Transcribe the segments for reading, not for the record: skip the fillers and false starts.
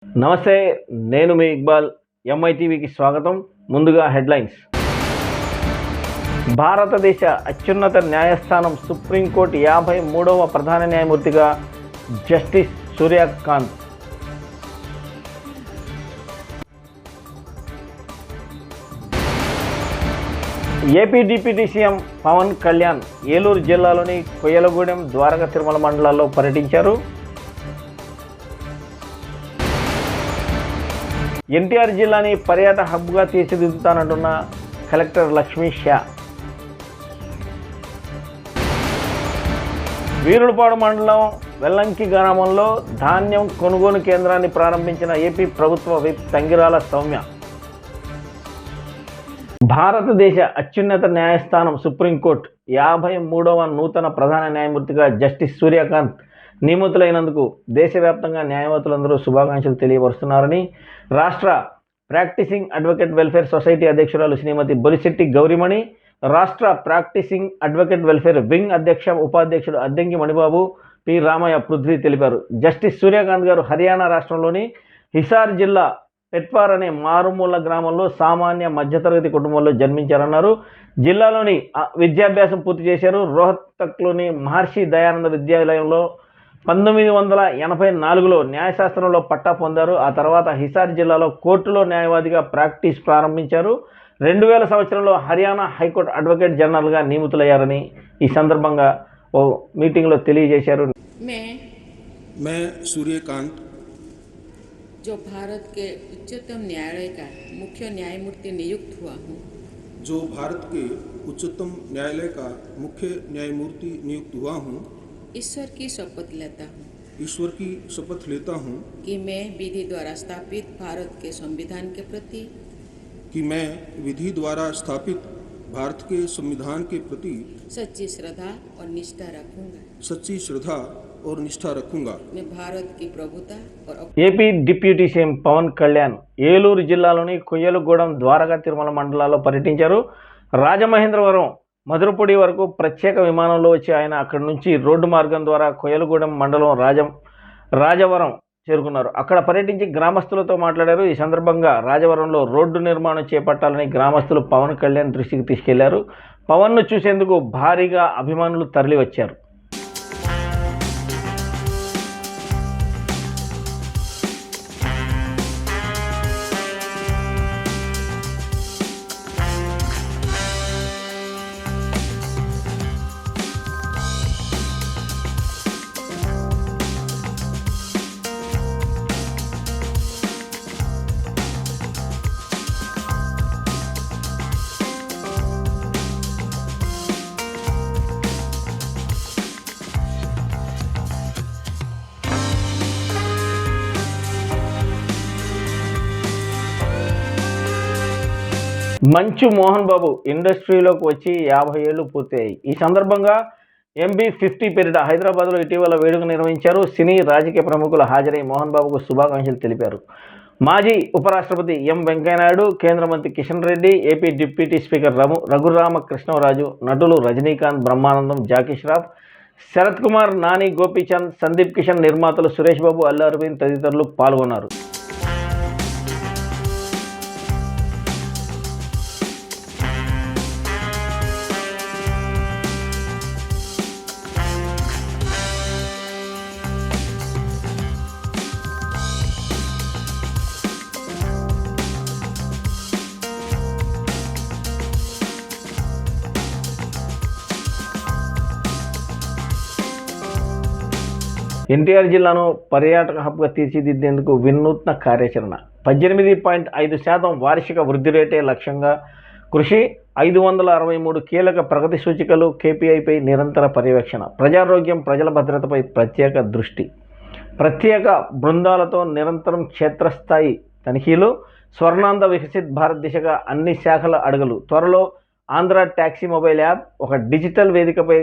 నమస్తే, నేను మీ ఇక్బాల్. ఎంఐటీవీకి స్వాగతం. ముందుగా హెడ్లైన్స్. భారతదేశ అత్యున్నత న్యాయస్థానం సుప్రీంకోర్టు 53వ ప్రధాన న్యాయమూర్తిగా justice Surya Kant. AP deputy CM Pawan Kalyan Eluru జిల్లాలోని కొయ్యలగూడెం, ద్వారకా తిరుమల మండలాల్లో పర్యటించారు. ఎన్టీఆర్ జిల్లాని పర్యాటక హబ్గా తీర్చిదిద్దుతానంటున్న కలెక్టర్ లక్ష్మీ షా. వీరులపాడు మండలం వెల్లంకి గ్రామంలో ధాన్యం కొనుగోలు కేంద్రాన్ని ప్రారంభించిన ఏపీ ప్రభుత్వ విప్ తంగిరాల సౌమ్య. భారతదేశ అత్యున్నత న్యాయస్థానం సుప్రీంకోర్టు 53వ నూతన ప్రధాన న్యాయమూర్తిగా జస్టిస్ సూర్యకాంత్ నియమితులైనందుకు దేశవ్యాప్తంగా న్యాయవాదులందరూ శుభాకాంక్షలు తెలియపరుస్తున్నారని రాష్ట్ర ప్రాక్టీసింగ్ అడ్వకేట్ వెల్ఫేర్ సొసైటీ అధ్యక్షురాలు శ్రీమతి బొలిశెట్టి గౌరిమణి, రాష్ట్ర ప్రాక్టీసింగ్ అడ్వకేట్ వెల్ఫేర్ వింగ్ అధ్యక్ష ఉపాధ్యక్షుడు అద్దంకి మణిబాబు, పి రామయ్య పృథ్వీ తెలిపారు. జస్టిస్ సూర్యకాంత్ గారు హర్యానా రాష్ట్రంలోని హిసార్ జిల్లా పెట్వార్ అనే మారుమూల గ్రామంలో సామాన్య మధ్యతరగతి కుటుంబంలో జన్మించారన్నారు. జిల్లాలోని విద్యాభ్యాసం పూర్తి చేశారు. రోహతక్లోని మహర్షి దయానంద విద్యాలయంలో 1984లో న్యాయశాస్త్రంలో పట్టా పొందారు. ఆ తర్వాత హిసార్ జిల్లాలో కోర్టులో న్యాయవాదిగా ప్రాక్టీస్ ప్రారంభించారు. 2000 సంవత్సరంలో హర్యానా హైకోర్టు అడ్వకేట్ జనరల్గా నియమితులయ్యారని ఈ సందర్భంగా ఓ మీటింగ్లో తెలియజేశారు. मैं सूर्यकांत जो भारत के उच्चतम न्यायालय का मुख्य न्यायमूर्ति नियुक्त हुआ हूँ, जो भारत के उच्चतम न्यायालय का मुख्य न्यायमूर्ति नियुक्त हुआ हूँ, ईश्वर की शपथ लेता हूँ ईश्वर की शपथ लेता हूँ कि मैं विधि द्वारा स्थापित भारत के संविधान के प्रति कि मैं विधि द्वारा स्थापित भारत के संविधान के प्रति सच्ची श्रद्धा और निष्ठा रखूंगा सच्ची श्रद्धा और निष्ठा रखूंगा। मैं भारत की प्रभुता और AP deputy CM Pawan Kalyan Eluru జిల్లాలోని కొయ్యలగూడెం, ద్వారకా తిరుమల మండలాల్లో పర్యటించారు. రాజమహేంద్రవరం, మధురపూడి వరకు ప్రత్యేక విమానంలో వచ్చి ఆయన అక్కడి నుంచి రోడ్డు మార్గం ద్వారా కొయ్యలగూడెం మండలం రాజవరం చేరుకున్నారు. అక్కడ పర్యటించి గ్రామస్తులతో మాట్లాడారు. ఈ సందర్భంగా రాజవరంలో రోడ్డు నిర్మాణం చేపట్టాలని గ్రామస్తులు పవన్ కళ్యాణ్ దృష్టికి తీసుకెళ్లారు. పవన్ను చూసేందుకు భారీగా అభిమానులు తరలి వచ్చారు. మంచు మోహన్ బాబు ఇండస్ట్రీలోకి వచ్చి 50 ఏళ్లు పూర్తయ్యాయి. ఈ సందర్భంగా MB50 పేరిట హైదరాబాద్లో ఇటీవల వేడుక నిర్వహించారు. సినీ రాజకీయ ప్రముఖులు హాజరై మోహన్ బాబుకు శుభాకాంక్షలు తెలిపారు. మాజీ ఉపరాష్ట్రపతి ఎం వెంకయ్యనాయుడు, కేంద్ర మంత్రి Kishan Reddy, AP deputy speaker Raghurama Krishna Raju, నటులు రజనీకాంత్, బ్రహ్మానందం, జాకీ ష్రాఫ్, శరత్ కుమార్, నాని, గోపీచంద్, సందీప్ కిషన్, నిర్మాతలు సురేష్ బాబు, అల్లు అరవింద్ తదితరులు పాల్గొన్నారు. ఎన్టీఆర్ జిల్లాను పర్యాటక హబ్గా తీర్చిదిద్దేందుకు వినూత్న కార్యాచరణ. 18.5% వార్షిక వృద్ధి రేటే లక్ష్యంగా కృషి. 563 కీలక ప్రగతి సూచికలు, KPIపై నిరంతర పర్యవేక్షణ. ప్రజారోగ్యం, ప్రజల భద్రతపై ప్రత్యేక దృష్టి. ప్రత్యేక బృందాలతో నిరంతరం క్షేత్రస్థాయి తనిఖీలు. స్వర్ణాంధ్ర వికసిత్ భారత్ దిశగా అన్ని శాఖల అడుగులు. త్వరలో ఆంధ్ర ట్యాక్సీ మొబైల్ యాప్, ఒక డిజిటల్ వేదికపై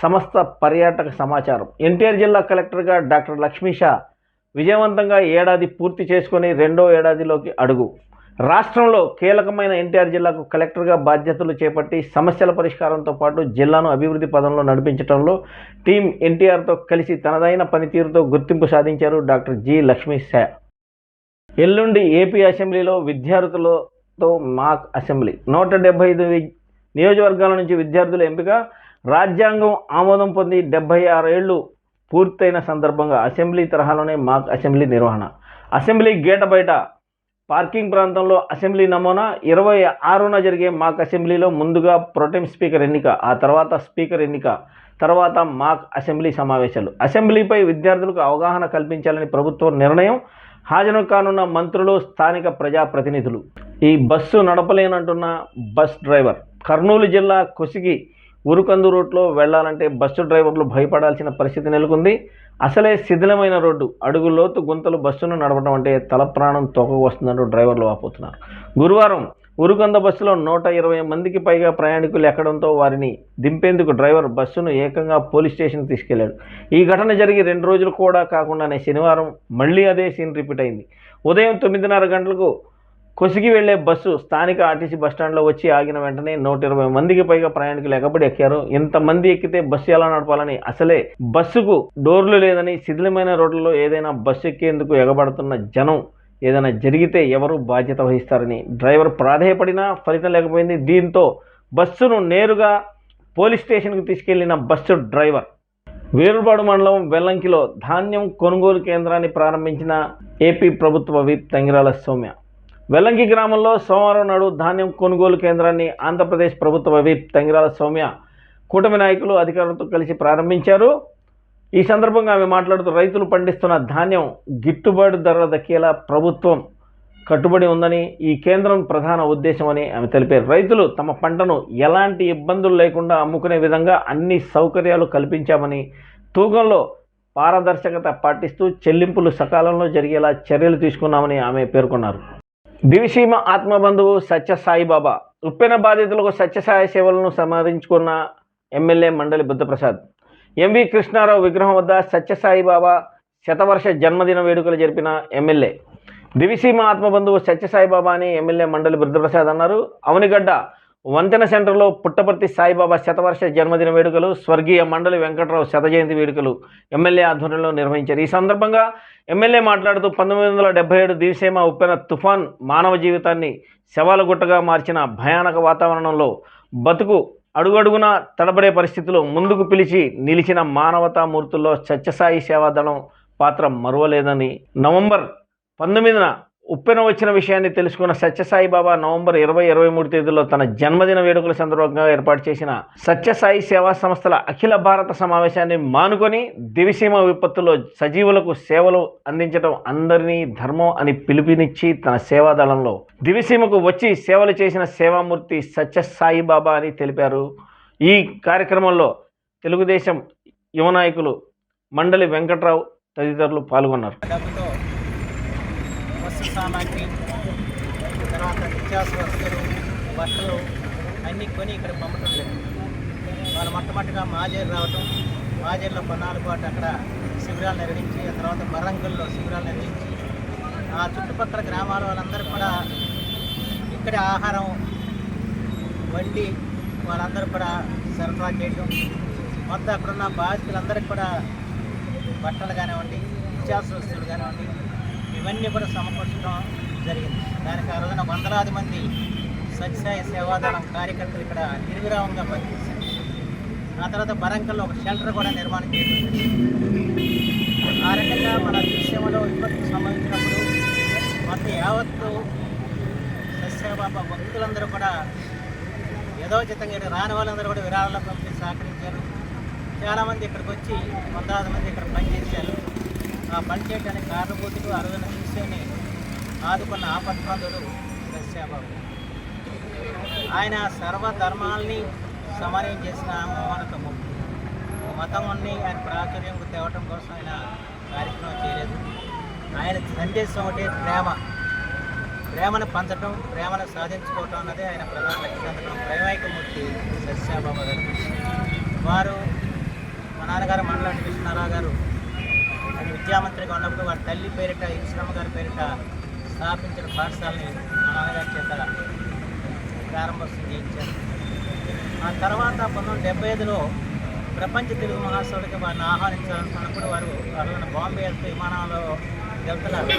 సమస్త పర్యాటక సమాచారం. ఎన్టీఆర్ జిల్లా కలెక్టర్గా డాక్టర్ లక్ష్మీ షా విజయవంతంగా ఏడాది పూర్తి చేసుకొని రెండో ఏడాదిలోకి అడుగు. రాష్ట్రంలో కీలకమైన ఎన్టీఆర్ జిల్లాకు కలెక్టర్గా బాధ్యతలు చేపట్టి సమస్యల పరిష్కారంతో పాటు జిల్లాను అభివృద్ధి పదంలో నడిపించడంలో టీం ఎన్టీఆర్తో కలిసి తనదైన పనితీరుతో గుర్తింపు సాధించారు డాక్టర్ జి లక్ష్మీ షా. ఎల్లుండి ఏపీ అసెంబ్లీలో విద్యార్థులతో మాక్ అసెంబ్లీ 175 నియోజకవర్గాల నుంచి విద్యార్థుల ఎంపిక. రాజ్యాంగం ఆమోదం పొంది 76 ఏళ్లు పూర్తయిన సందర్భంగా అసెంబ్లీ తరహాలోనే మాక్ అసెంబ్లీ నిర్వహణ. అసెంబ్లీ గేట బయట పార్కింగ్ ప్రాంతంలో అసెంబ్లీ నమూనా. 26న జరిగే మాక్ అసెంబ్లీలో ముందుగా ప్రొటెం స్పీకర్ ఎన్నిక, ఆ తర్వాత స్పీకర్ ఎన్నిక, తర్వాత మాక్ అసెంబ్లీ సమావేశాలు. అసెంబ్లీపై విద్యార్థులకు అవగాహన కల్పించాలని ప్రభుత్వం నిర్ణయం. హాజరు కానున్న మంత్రులు, స్థానిక ప్రజాప్రతినిధులు. ఈ బస్సు నడపలేనంటున్న బస్ డ్రైవర్. కర్నూలు జిల్లా కొసిగి ఉరుకందు రూట్లో వెళ్లాలంటే బస్సు డ్రైవర్లు భయపడాల్సిన పరిస్థితి నెలకొంది. అసలే శిథిలమైన రోడ్డు, అడుగు లోతు గుంతలు బస్సును నడపడం అంటే తల ప్రాణం తోకకు వస్తుందంటూ డ్రైవర్లు వాపోతున్నారు. గురువారం ఉరుకంద బస్సులో 120 మందికి పైగా ప్రయాణికులు ఎక్కడంతో వారిని దింపేందుకు డ్రైవర్ బస్సును ఏకంగా పోలీస్ స్టేషన్కి తీసుకెళ్లాడు. ఈ ఘటన జరిగి 2 రోజులు కూడా కాకుండానే శనివారం మళ్లీ అదే సీన్ రిపీట్ అయింది. ఉదయం 9:30 గంటలకు కొసిగి వెళ్లే బస్సు స్థానిక ఆర్టీసీ బస్టాండ్లో వచ్చి ఆగిన వెంటనే 120 మందికి పైగా ప్రయాణికులు ఎగబడి ఎక్కారు. ఇంతమంది ఎక్కితే బస్సు ఎలా నడపాలని, అసలే బస్సుకు డోర్లు లేదని, శిథిలమైన రోడ్లలో ఏదైనా బస్సు ఎక్కేందుకు ఎగబడుతున్న జనం ఏదైనా జరిగితే ఎవరు బాధ్యత వహిస్తారని డ్రైవర్ ప్రాధేయపడినా ఫలితం లేకపోయింది. దీంతో బస్సును నేరుగా పోలీస్ స్టేషన్కు తీసుకెళ్లిన బస్సు డ్రైవర్. వేరుపాడు మండలం వెల్లంకిలో ధాన్యం కొనుగోలు కేంద్రాన్ని ప్రారంభించిన ఏపీ ప్రభుత్వ విప్ తంగిరాల సౌమ్య. వెల్లంకి గ్రామంలో సోమవారం నాడు ధాన్యం కొనుగోలు కేంద్రాన్ని ఆంధ్రప్రదేశ్ ప్రభుత్వ విప్ తంగిరాల సౌమ్య కూటమి నాయకులు అధికారులతో కలిసి ప్రారంభించారు. ఈ సందర్భంగా ఆమె మాట్లాడుతూ రైతులు పండిస్తున్న ధాన్యం గిట్టుబాటు ధర దక్కేలా ప్రభుత్వం కట్టుబడి ఉందని, ఈ కేంద్రం ప్రధాన ఉద్దేశమని ఆమె తెలిపారు. రైతులు తమ పంటను ఎలాంటి ఇబ్బందులు లేకుండా అమ్ముకునే విధంగా అన్ని సౌకర్యాలు కల్పించామని, తూకంలో పారదర్శకత పాటిస్తూ చెల్లింపులు సకాలంలో జరిగేలా చర్యలు తీసుకున్నామని ఆమె పేర్కొన్నారు. దివిసీమ ఆత్మబంధువు సత్యసాయిబాబా. ఉప్పెన బాధితులకు సత్యసాయి సేవలను సమరించుకున్న ఎమ్మెల్యే మండలి బుద్ధప్రసాద్. ఎంవి కృష్ణారావు విగ్రహం వద్ద సత్యసాయిబాబా శతవర్ష జన్మదిన వేడుకలు జరిపిన ఎమ్మెల్యే. దివిసీమ ఆత్మబంధువు సత్యసాయిబాబా అని ఎమ్మెల్యే మండలి బుద్ధప్రసాద్ అన్నారు. అవనిగడ్డ వంతెన సెంటర్లో పుట్టపర్తి సాయిబాబా శతవర్ష జన్మదిన వేడుకలు, స్వర్గీయ మండలి వెంకట్రావు శత జయంతి వేడుకలు ఎమ్మెల్యే ఆధ్వర్యంలో నిర్వహించారు. ఈ సందర్భంగా ఎమ్మెల్యే మాట్లాడుతూ 1977 దివిసీమ ఉప్పెన తుఫాన్ మానవ జీవితాన్ని శవాలగుట్టగా మార్చిన భయానక వాతావరణంలో బతుకు అడుగడుగునా తడబడే పరిస్థితులు ముందుకు పిలిచి నిలిచిన మానవతామూర్తుల్లో సత్యసాయి సేవాదళం పాత్ర మరువలేదని, నవంబర్ 19న ఉప్పెన వచ్చిన విషయాన్ని తెలుసుకున్న సత్యసాయి బాబా నవంబర్ 20, 23 తేదీల్లో తన జన్మదిన వేడుకల సందర్భంగా ఏర్పాటు చేసిన సత్యసాయి సేవా సంస్థల అఖిల భారత సమావేశాన్ని మానుకొని దివిసీమ విపత్తులో సజీవులకు సేవలు అందించడం అందరినీ ధర్మం అని పిలుపునిచ్చి తన సేవాదళంలో దివిసీమకు వచ్చి సేవలు చేసిన సేవామూర్తి సత్యసాయి బాబా అని తెలిపారు. ఈ కార్యక్రమంలో తెలుగుదేశం యువ నాయకులు మండలి వెంకట్రావు తదితరులు పాల్గొన్నారు. సామాగ్రి, తర్వాత నిత్యావసర వస్తువులు, బట్టలు అన్నీ కొని ఇక్కడ పంపడం లేదు. వాళ్ళు మొట్టమొదటిగా మాజేరు రావటం, మాజేరులో కొన్నాళ్ళ పాటు అక్కడ శిబిరాలు నిర్వహించి, ఆ తర్వాత బర్రంకుల్లో శిబిరాలు నిర్వహించి ఆ చుట్టుపక్కల గ్రామాల వాళ్ళందరూ కూడా ఇక్కడే ఆహారం వండి వాళ్ళందరూ కూడా సరఫరా చేయటం, మొత్తం అక్కడున్న బాధితులందరికీ కూడా బట్టలు కానివ్వండి, నిత్యావసర వస్తువులు కానివ్వండి, ఇవన్నీ కూడా సమకూర్చడం జరిగింది. దానికి ఆ రోజున వందలాది మంది సత్యసాయి సేవాదళం కార్యకర్తలు ఇక్కడ నిర్విరామంగా పనిచేశారు. ఆ తర్వాత బరంకల్లో ఒక షెల్టర్ కూడా నిర్మాణం చేయడం జరిగింది. ఆ రకంగా మన దివిసీమలో విపత్తు సంభవించినప్పుడు మొత్తం యావత్తు సత్యసాయిబాబా భక్తులందరూ కూడా యథోచితంగా రాని వాళ్ళందరూ కూడా విరాళాలు పంపి సహకరించారు. చాలామంది ఇక్కడికి వచ్చి వందలాది మంది ఇక్కడ పనిచేశారు. ఆ పని చేయడానికి కారణభూతులు ఆ రోజున విషయాన్ని ఆదుకున్న ఆపద్బంధుడు సత్యసాయిబాబా. ఆయన సర్వధర్మాల్ని సమన్వయం చేసిన మౌనతము మతాన్ని ఆయన ప్రాచుర్యంకు తేవటం కోసం ఆయన కార్యక్రమం చేయలేదు. ఆయన సందేశం ఒకటి ప్రేమను పంచడం, ప్రేమను సాధించుకోవటం అన్నదే ఆయన ప్రధాన లక్ష్యం. ప్రేమైకమూర్తి సత్యసాయిబాబా గారు. వారు మా నాన్నగారు మండలం కృష్ణారావు గారు ఆయన విద్యామంత్రిగా ఉన్నప్పుడు వారి తల్లి పేరిట ఈశ్వరమ్మ గారి పేరిట స్థాపించిన పాఠశాలని మా నాన్నగారి చేత ప్రారంభోత్సవం చేయించారు. ఆ తర్వాత 1975లో ప్రపంచ తెలుగు మహాసభకి వారిని ఆహ్వానించాలనుకున్నప్పుడు వారు బాంబే వెళ్తూ విమానంలో వెళ్తున్నారు.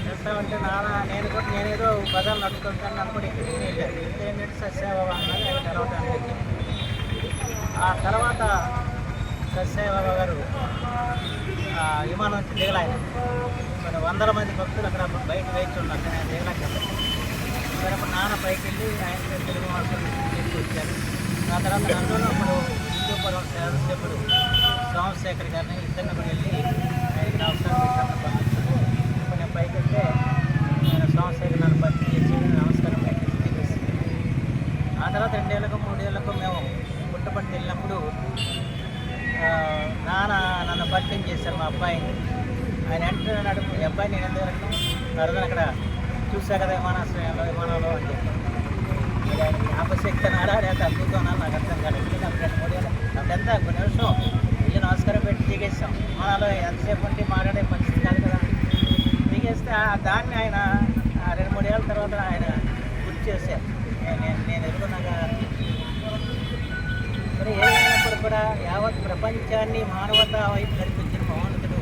చేస్తామంటే నేనేదో బజార్ నడుపుతుంటాను అనుకోండి. ఏంటంటే సత్యసాయిబాబా అన్నది అది తెలవటానికి. ఆ తర్వాత సత్యసాయిబాబా గారు విమానం నుంచి దిగలాయన. కొన్ని వందల మంది భక్తులు అక్కడ బయట వేచి ఉన్నారు. ఆయన దిగలేక సరే అప్పుడు నాన్న పైకి వెళ్ళి ఆయన తెలుగు మాస్టర్ని తీసుకొచ్చారు. ఆ తర్వాత నన్ను అప్పుడు హిందూపురం శాసనసభ్యుడు సోమశేఖర్ గారిని ఇద్దరిని కూడా వెళ్ళి ఆయనకి నమస్కారం పెట్టాను పంపించాను. ఇప్పుడు నేను పైకి వెళ్తే ఆయన సోమశేఖర్ నన్ను భర్తీ చేసి నమస్కారం పెట్టి దిగేసి ఆ తర్వాత 2 ఏళ్ళకు 3 ఏళ్ళకు మేము పుట్టపట్టి వెళ్ళినప్పుడు నాన్న నన్ను పరిచయం చేశారు మా అబ్బాయిని. ఆయన అంటున్నాడు, మీ అబ్బాయి నేను ఎందుకు అర్థం అక్కడ చూసా కదా విమానాశ్రయంలో విమానంలో అని చెప్పి. ఆయన జ్ఞాపశక్తి నాడా లేదా అద్భుతం నాకు అర్థం కాలేదు. 2-3 ఏళ్ళు అప్పుడంతా కొన్ని నిమిషం వెళ్ళి నమస్కారం పెట్టి దిగేస్తాం. విమానాలు ఎంతసేపు ఉంటే మాట్లాడే పరిస్థితి కాదు కదా. దిగేస్తే దాన్ని ఆయన 2-3 ఏళ్ళ తర్వాత ఆయన గుర్తు చేశారు. నేను ఎదుగున్నాగా మరి ఏదైనప్పుడు కూడా యావత్ ప్రపంచాన్ని మానవతా వైపు నడిపించిన మహోన్నతుడు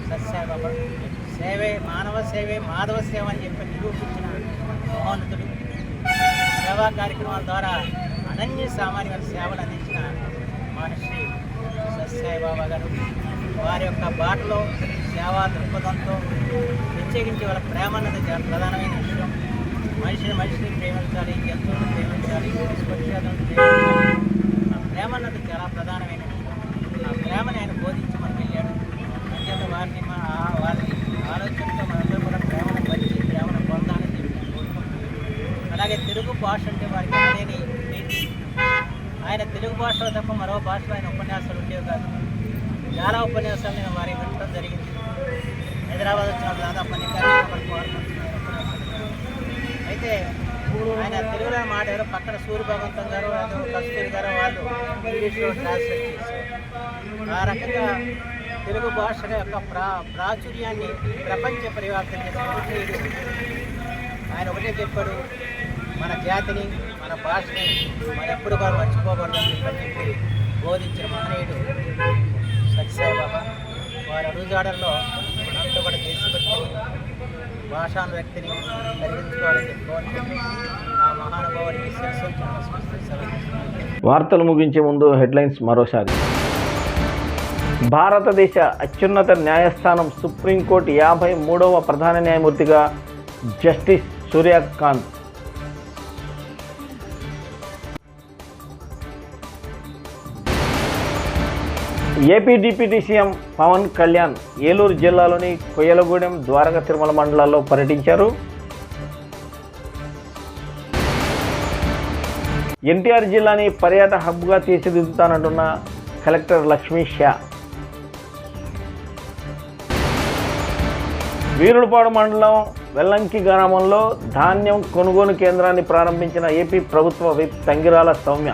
సత్యసాయిబాబా. సేవే మానవ సేవే మాధవ సేవ అని చెప్పి నిరూపించిన మహోన్నతుడు. సేవా కార్యక్రమాల ద్వారా అనన్య సామాన్యమైన సేవలు అందించిన మహర్షి సత్యసాయిబాబా గారు. వారి యొక్క బాటలో సేవా దృక్పథంతో ప్రత్యేకించి వాళ్ళ ప్రేమ అన్నది చాలా ప్రధానమైన విషయం. మనిషిని ప్రేమించాలి, జంతువులను ప్రేమించాలి, స్పర్శాలను ప్రేమించాలి. ఆ ప్రేమ అన్నది చాలా ప్రధానమైన విషయం. ఆ ప్రేమని ఆయన బోధించి మనకు వెళ్ళాడు. అంచేత వారిని ఆలోచనతో మనందరూ కూడా ప్రేమను పంచి ప్రేమను పొందాలని చెప్పి నేను కోరుకుంటున్నాను. అలాగే తెలుగు భాష అంటే వారికి అనేని ప్రీతి. ఆయన తెలుగు భాషలో తప్ప మరో భాషలో ఆయన ఉపన్యాసాలు ఉండేవి కాదు. చాలా ఉపన్యాసాలు నేను వారికి వినడం జరిగింది. హైదరాబాద్ వచ్చినప్పుడు దాదాపు అన్ని కార్యక్రమాలకు అయితే ఆయన తెలుగులో మాట్లాడారు. పక్కన సూర్యభగవంతం గారు, కస్తూరి గారు వాళ్ళు ఇంగ్లీష్లో ట్రాన్స్లేట్ చేశారు. ఆ రకంగా తెలుగు భాష యొక్క ప్రాచుర్యాన్ని ప్రపంచ పరివర్తన చేసిన మహనీయుడు. ఆయన ఒకటే చెప్పాడు, మన జాతిని మన భాషని మనం ఎప్పుడు కూడా మర్చిపోకూడదని చెప్పి బోధించిన మహనీయుడు సత్యసాయిబాబా. వారి అడుగుజాడల్లో మనంతా కూడా దేశభక్తిని భాషానురక్తిని కలిగించుకోవాలని చెప్పుకోవాలి. ఆ మహానుభావుడికి శిరస్సు నమస్కరిస్తూ సెలవు. వార్తలు ముగించే ముందు హెడ్లైన్స్ మరోసారి. భారతదేశ అత్యున్నత న్యాయస్థానం సుప్రీంకోర్టు 53వ ప్రధాన న్యాయమూర్తిగా justice Surya Kant. AP deputy CM Pawan Kalyan Eluru జిల్లాలోని కొయ్యలగూడెం, ద్వారక తిరుమల మండలాల్లో పర్యటించారు. ఎన్టీఆర్ జిల్లాని పర్యాటక హబ్గా తీర్చిదిద్దుతానంటున్న కలెక్టర్ లక్ష్మీ షా. వీరులపాడు మండలం వెల్లంకి గ్రామంలో ధాన్యం కొనుగోలు కేంద్రాన్ని ప్రారంభించిన ఏపీ ప్రభుత్వ విప్ తంగిరాల సౌమ్య.